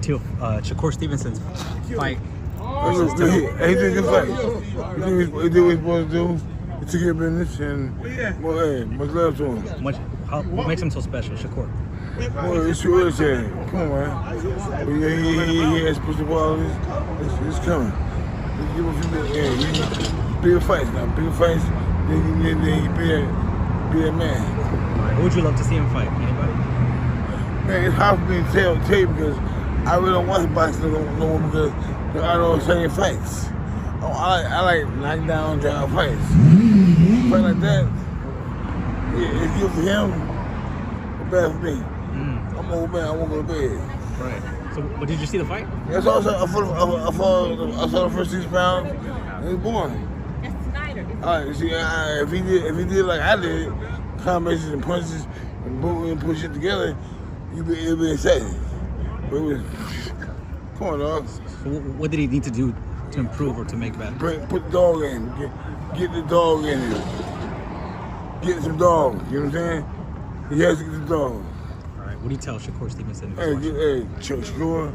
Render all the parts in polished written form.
Shakur Stevenson's fight. He did his fight. He did what he was supposed to do. He took care of business, and well, hey, much love to him. What makes him so special, Shakur? Well, it's too early to come on, man. But yeah, he has special qualities. It's coming. Give him a few bigger fights now. Bigger fights, then he be a man. Who would you love to see him fight? Anybody? Man, it's hard for me to tell because I really don't watch boxing no more because I don't say fights. I like knockdown, down fights. Fight like that, yeah, it's good for him, but bad for me. I'm an old man, I won't go to bed. Right. So, but did you see the fight? Yes, I saw the first 6 rounds, and it was boring. All right, see, if he did like I did, combinations and punches and boom and push it together, it'd be exciting. But it was, come on, dog. So what did he need to do to improve or to make better? Put the dog in. Get the dog in here. Get some dog. You know what I'm saying? He has to get the dog. All right. What do you tell Shakur Stevenson? Hey, Shakur.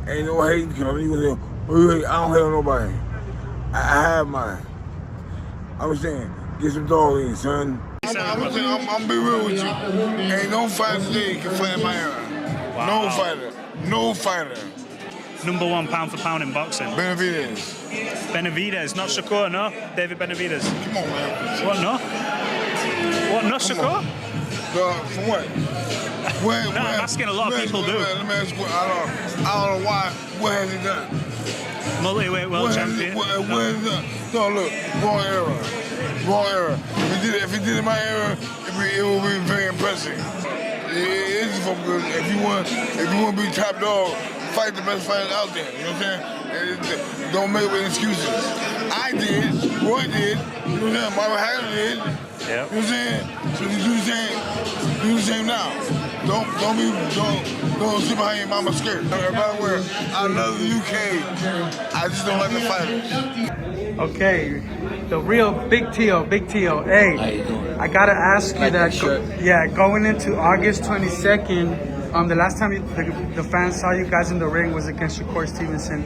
Ain't no hate coming. I don't hate on nobody. I have mine. I'm saying, get some dog in, son. I'm be real with you. Ain't no fighter today can fight in my era. Wow. No fighter. Number 1 pound for pound in boxing. Benavidez, not Shakur, no? David Benavidez. Come on, man. What, no? What, no Shakur? For what? I'm asking a lot of people do. Let me ask you, I don't know why. What has he done? Multi-weight world champion. What has he done? No, look, wrong era. If he did it in my era, it would be very impressive. It's because if you want to be top dog, fight the best fighters out there. You know what I'm saying? Don't make excuses. I did. Roy did. You know what I'm saying? Marvin Hagler did. Yep. You know what I'm saying? So you do the same now. Don't sit behind your mama's skirt. Everywhere. I love the UK. I just don't like the fighters. Okay, the real Big Teo. Hey, I gotta ask you that. Going into August 22nd. The last time the fans saw you guys in the ring was against Shakur Stevenson.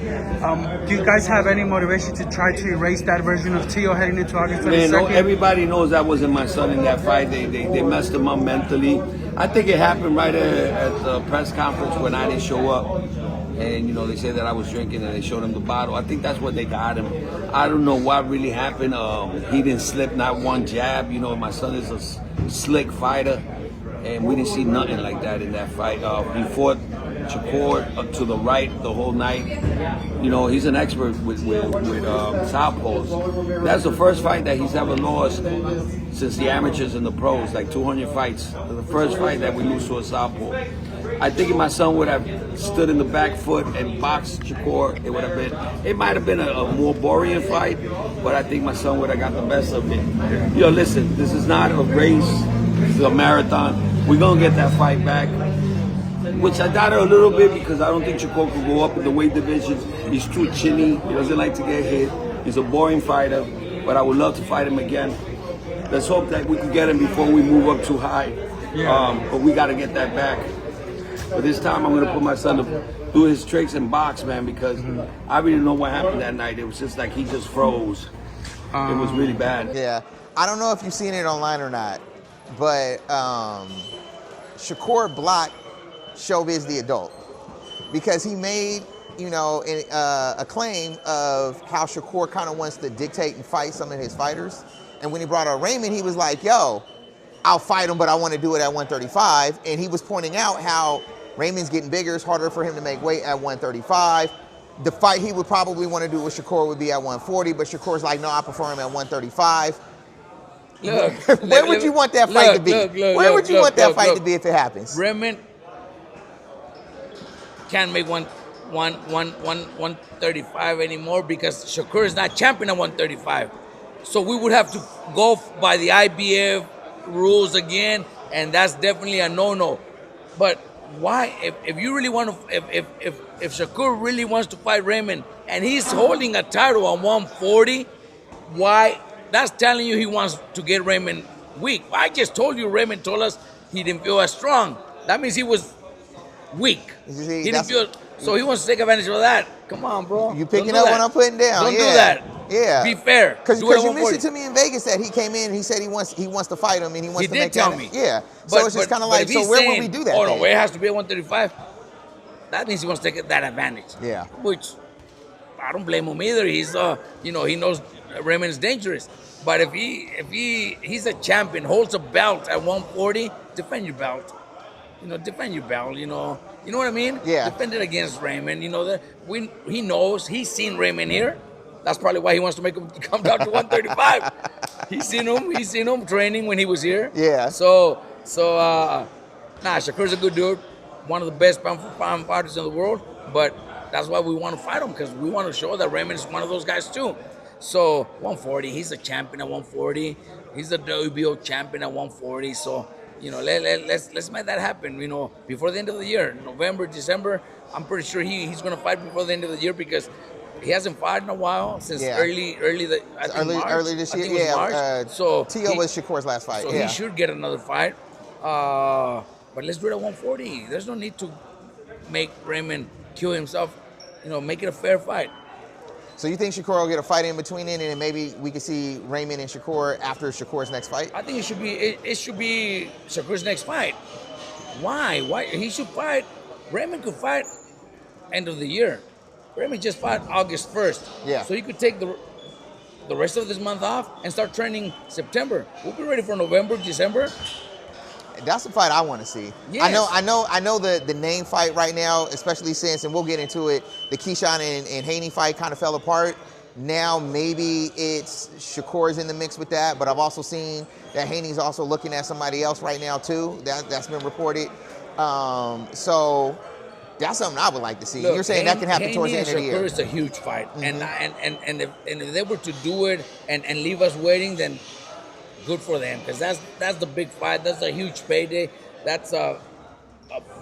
Do you guys have any motivation to try to erase that version of Teo heading into August 22nd? Man, everybody knows that wasn't my son in that fight. They messed him up mentally. I think it happened right at the press conference when I didn't show up. And, they said that I was drinking and they showed him the bottle. I think that's what they got him. I don't know what really happened. He didn't slip not one jab. My son is a slick fighter. And we didn't see nothing like that in that fight. He fought Shakur to the right the whole night. He's an expert with southpaws. That's the first fight that he's ever lost since the amateurs and the pros, like 200 fights. The first fight that we lose to a southpaw. I think if my son would have stood in the back foot and boxed Shakur, it might have been a more boring fight, but I think my son would have got the best of it. Listen, this is not a race, this is a marathon. We're going to get that fight back, which I doubt it a little bit because I don't think Shakur could go up in the weight divisions. He's too chinny. He doesn't like to get hit. He's a boring fighter, but I would love to fight him again. Let's hope that we can get him before we move up too high. But we got to get that back. But this time I'm going to put my son to do his tricks and box, man, because I really don't know what happened that night. It was just like he just froze. It was really bad. Yeah. I don't know if you've seen it online or not, but Shakur blocked Showbiz the Adult because he made, a claim of how Shakur kind of wants to dictate and fight some of his fighters. And when he brought out Raymond, he was like, yo, I'll fight him, but I want to do it at 135. And he was pointing out how Raymond's getting bigger. It's harder for him to make weight at 135. The fight he would probably want to do with Shakur would be at 140, but Shakur's like, no, I prefer him at 135. Where would you want that fight to be? Where would you want that fight to be if it happens? Raymond can't make 135 anymore because Shakur is not champion at 135. So we would have to go by the IBF rules again, and that's definitely a no-no. But why, if you really want to, if Shakur really wants to fight Raymond and he's holding a title on 140, why? That's telling you he wants to get Raymond weak. I just told you Raymond told us he didn't feel as strong. That means he was weak. You see, He didn't feel, so he wants to take advantage of that. Come on, bro. You picking up what I'm putting down. Don't yeah. do that. Yeah. Be fair. Because Do it at you mentioned 140. to me in Vegas that he came in and he said he wants to fight him and he wants to make tell that. me. Yeah. So it's just kind of like, so where would we do that? Oh, no, where it has to be at 135? That means he wants to take that advantage. Yeah. Which I don't blame him either. He's he knows Raymond is dangerous. But if he's a champion, holds a belt at 140, defend your belt. Defend your belt. You know what I mean? Yeah. Defend it against Raymond. He knows. He's seen Raymond here. That's probably why he wants to make him come down to 135. He's seen him training when he was here. Yeah. Shakur's a good dude. One of the best pound fighters in the world. But that's why we want to fight him, because we want to show that Raymond is one of those guys too. So 140, he's a champion at 140. He's a WBO champion at 140. So let's make that happen. Before the end of the year, November, December. I'm pretty sure he's going to fight before the end of the year, because he hasn't fought in a while since early this year. Yeah. March. So Tio was Shakur's last fight. So he should get another fight. But let's do it at 140. There's no need to make Raymond kill himself. Make it a fair fight. So you think Shakur will get a fight in between it, and then maybe we could see Raymond and Shakur after Shakur's next fight? I think it should be Shakur's next fight. Why? He should fight. Raymond could fight end of the year. Raymond just fought August 1st. Yeah. So he could take the rest of this month off and start training September. We'll be ready for November, December. That's the fight I want to see. Yes. I know the name fight right now, especially since, and we'll get into it, the Keyshawn and Haney fight kind of fell apart. Now maybe it's Shakur's in the mix with that, but I've also seen that Haney's also looking at somebody else right now too. That's been reported. So that's something I would like to see. Look, you're saying that can happen towards the end of the year. Shakur is a huge fight, and if they were to do it and leave us waiting, then good for them, because that's the big fight. That's a huge payday. That's a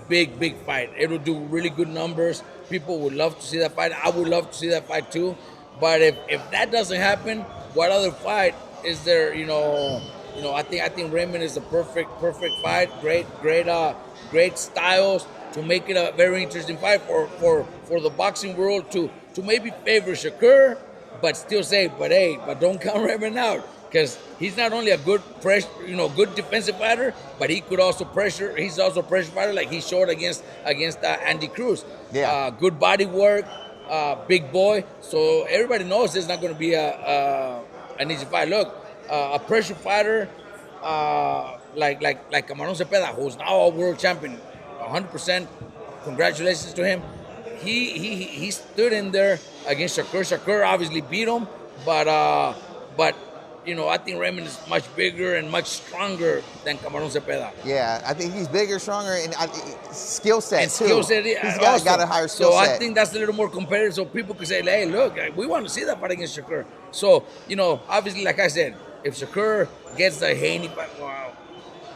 big fight. It'll do really good numbers. People would love to see that fight. I would love to see that fight too. But if that doesn't happen, what other fight is there? I think Raymond is a perfect fight. Great styles to make it a very interesting fight for the boxing world to maybe favor Shakur, but still say, but don't count Raymond out. Because he's not only a good defensive fighter, but he could also pressure. He's also a pressure fighter, like he showed against Andy Cruz. Yeah. Good body work, big boy. So everybody knows it's not going to be an easy fight. Look, a pressure fighter like Camarón Cepeda, who's now a world champion, 100%. Congratulations to him. He stood in there against Shakur. Shakur obviously beat him, but. I think Raymond is much bigger and much stronger than Camarón Cepeda. Yeah, I think he's bigger, stronger, and skill set too. Skill set, he's got a higher skill set. So I think that's a little more competitive, so people could say, hey, look, we want to see that fight against Shakur. So, obviously, like I said, if Shakur gets the Haney fight, well,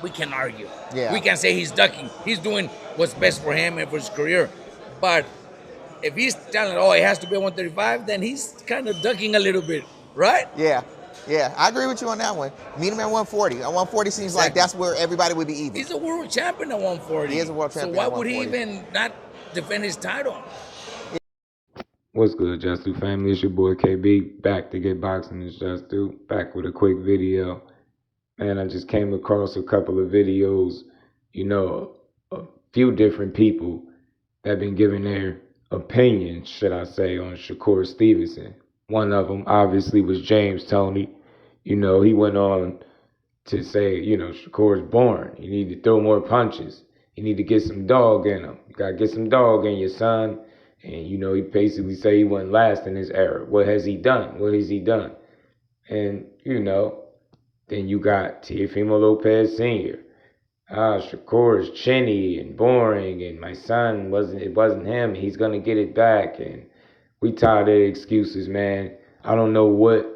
we can argue. Yeah. We can say he's ducking. He's doing what's best for him and for his career. But if he's telling, it has to be 135, then he's kind of ducking a little bit, right? Yeah, I agree with you on that one. Meet him at 140. At 140 seems like that's where everybody would be even. He's a world champion at 140. He is a world champion. So why would he even not defend his title? What's good, Just Do family? It's your boy KB, back to get boxing. It's Just Do, back with a quick video. Man, I just came across a couple of videos, a few different people that have been giving their opinions, should I say, on Shakur Stevenson. One of them obviously was James Toney. He went on to say, Shakur's boring. You need to throw more punches. You need to get some dog in him. You got to get some dog in your son. And, he basically said he wasn't last in his era. What has he done? And, then you got Teofimo Lopez Sr. Shakur is chinny and boring, and my son it wasn't him. He's going to get it back. And we tired of the excuses, man. I don't know what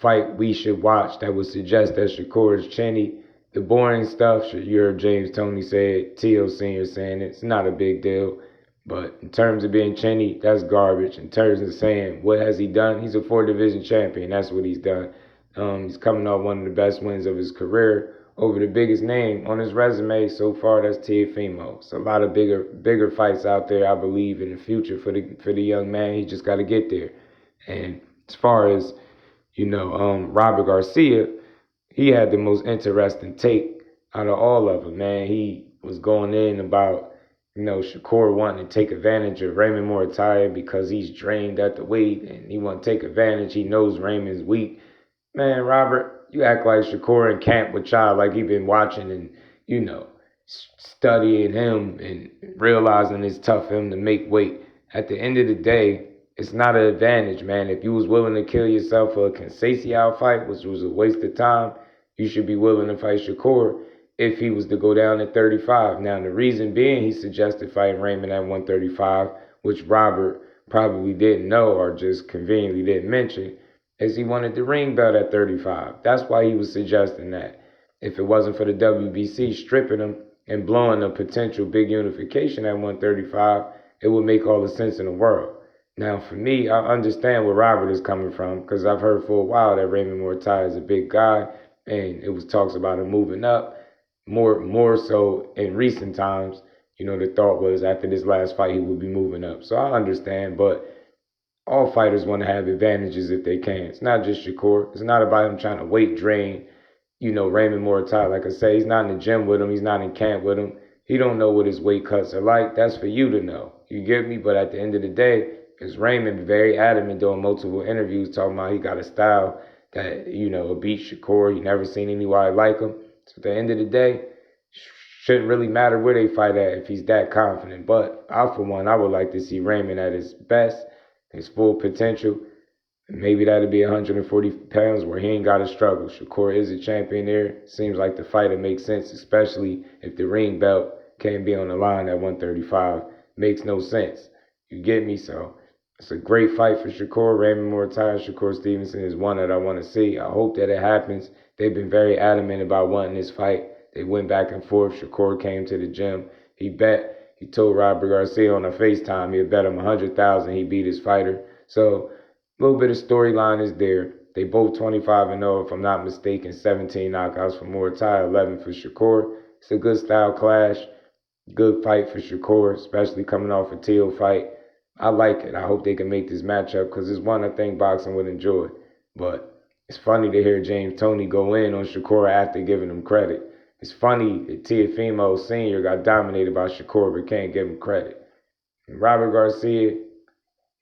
fight we should watch that would suggest that Shakur is chinny. The boring stuff, you heard James Toney say it, T.O. Sr. saying it. It's not a big deal. But in terms of being chinny, that's garbage. In terms of saying, what has he done? He's a 4-division champion. That's what he's done. He's coming off one of the best wins of his career over the biggest name on his resume so far, that's Teofimo. It's a lot of bigger fights out there, I believe, in the future for the young man. He just got to get there. And as far as, Robert Garcia, he had the most interesting take out of all of them, man. He was going in about, Shakur wanting to take advantage of Raymond Muratalla because he's drained at the weight and he want to take advantage. He knows Raymond's weak. Man, Robert, you act like Shakur in camp with y'all, like he been watching and, studying him and realizing it's tough for him to make weight. At the end of the day, it's not an advantage, man. If you was willing to kill yourself for a Conceição fight, which was a waste of time, you should be willing to fight Shakur if he was to go down at 35. Now, the reason being he suggested fighting Raymond at 135, which Robert probably didn't know or just conveniently didn't mention, is he wanted the ring belt at 35. That's why he was suggesting that. If it wasn't for the WBC stripping him and blowing a potential big unification at 135, it would make all the sense in the world. Now, for me, I understand where Robert is coming from because I've heard for a while that Raymond Muratalla is a big guy, and it was talks about him moving up. More so in recent times, the thought was after this last fight he would be moving up. So I understand, but all fighters want to have advantages if they can. It's not just Shakur. It's not about him trying to weight drain, Raymond Muratalla. Like I say, he's not in the gym with him. He's not in camp with him. He don't know what his weight cuts are like. That's for you to know. You get me? But at the end of the day, because Raymond very adamant doing multiple interviews talking about he got a style that, will beat Shakur. You never seen anybody like him. So at the end of the day, shouldn't really matter where they fight at if he's that confident. But I, for one, I would like to see Raymond at his best, his full potential. Maybe that'd be 140 pounds where he ain't got to struggle. Shakur is a champion there. Seems like the fight would make sense, especially if the ring belt can't be on the line at 135. Makes no sense. You get me? So it's a great fight for Shakur. Raymond Muratalla, Shakur Stevenson is one that I want to see. I hope that it happens. They've been very adamant about wanting this fight. They went back and forth. Shakur came to the gym. He told Robert Garcia on a FaceTime he'd bet him $100,000 he beat his fighter. So a little bit of storyline is there. They both 25-0, if I'm not mistaken. 17 knockouts for Muratalla, 11 for Shakur. It's a good style clash. Good fight for Shakur, especially coming off a Teo fight. I like it. I hope they can make this matchup because it's one I think boxing would enjoy. But it's funny to hear James Toney go in on Shakur after giving him credit. It's funny that Teofimo Sr. got dominated by Shakur but can't give him credit. And Robert Garcia,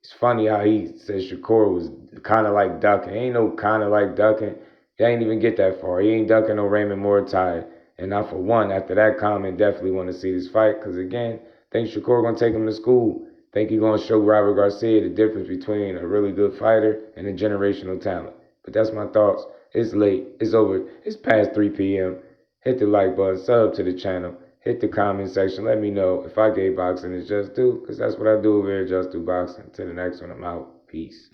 it's funny how he says Shakur was kind of like ducking. Ain't no kind of like ducking. He ain't even get that far. He ain't ducking no Raymond Muratalla. And I, for one, after that comment, definitely want to see this fight because, again, I think Shakur going to take him to school. I think he's going to show Robert Garcia the difference between a really good fighter and a generational talent. But that's my thoughts. It's late. It's over. It's past 3 p.m. Hit the like button. Sub to the channel. Hit the comment section. Let me know if I gave boxing its just due because that's what I do over here, Just Do Boxing. Till the next one, I'm out. Peace.